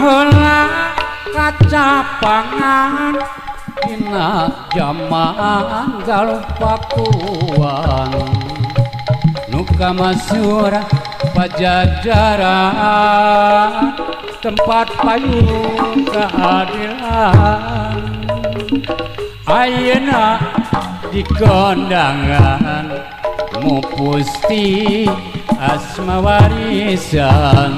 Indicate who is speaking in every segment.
Speaker 1: baheula kacapangan dina jaman galupakuan nu kamasur pajajaran tempat payung keadilan ayeuna di kondangan mupusti asma warisan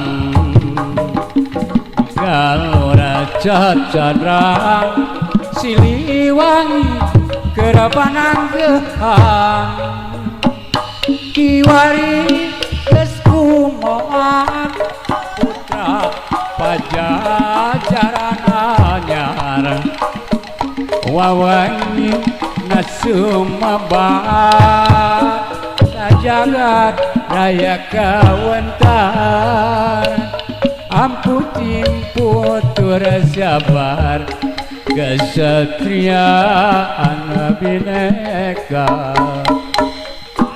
Speaker 1: galora cacadrang Siliwangi kerapanan gehang kiwari geus kumoan putra pajajaran anyar wawangi nasumebar sajagat raya kawentar amputin putur sabar kesatriaan bineka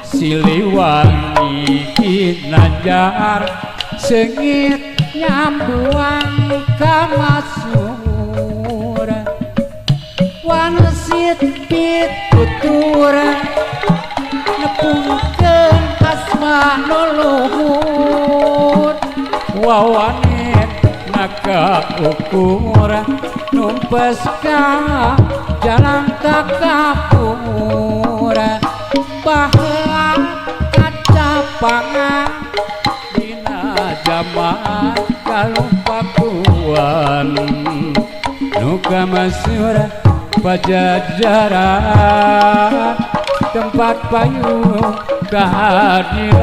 Speaker 1: Siliwangi kinajar sengit nyambuang kamasur wanesit pitutur nepungkeun asma nuluhur wawanin naka ukur numpes ka jalan takapur baheula kacapangan dina jaman kalupakuan nu kamasur pajajaran tempat payung kehadiran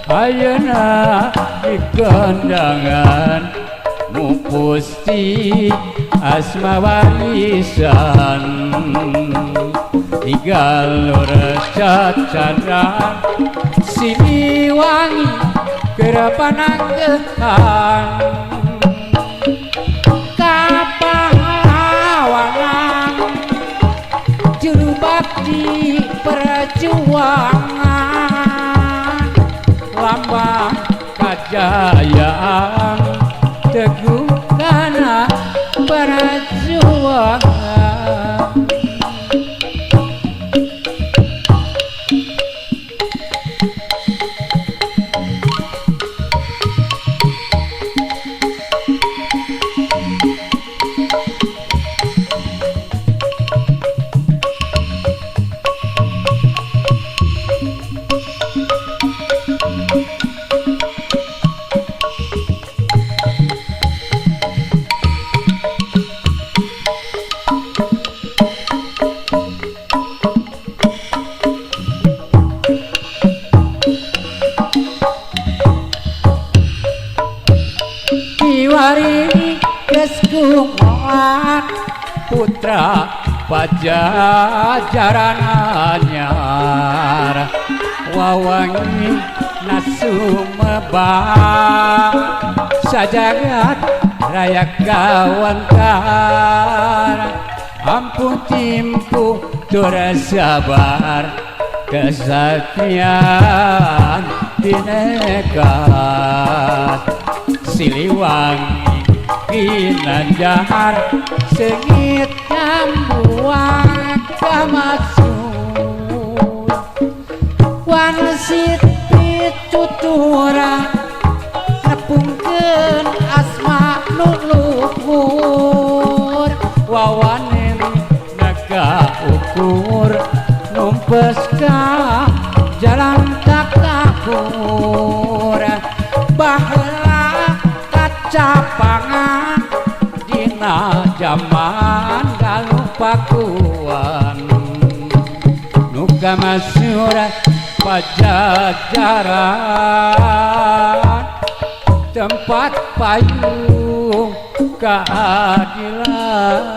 Speaker 1: ayeuna di kondangan mupusti asma warisan digalur cacadrang Siliwangi kerapanan gehang kapahlawanan juru bakti perjuangan lambang kajayaan teguh kana perjuangan kiwari geus kumoan putra pajajaran anyar wawangi nasumebar sajagat raya kawentar ampun timpu tur sabar kesatrian bineka Siliwangi kinanjar sengit nyambuang kamasur wanesit pitutura nepungkeun asma nuluhur wawanin naga ukur numpes ka jalan takapur baheula kacapangan dina jaman galupakuan nu kamasur pajajaran tempat payung keadilan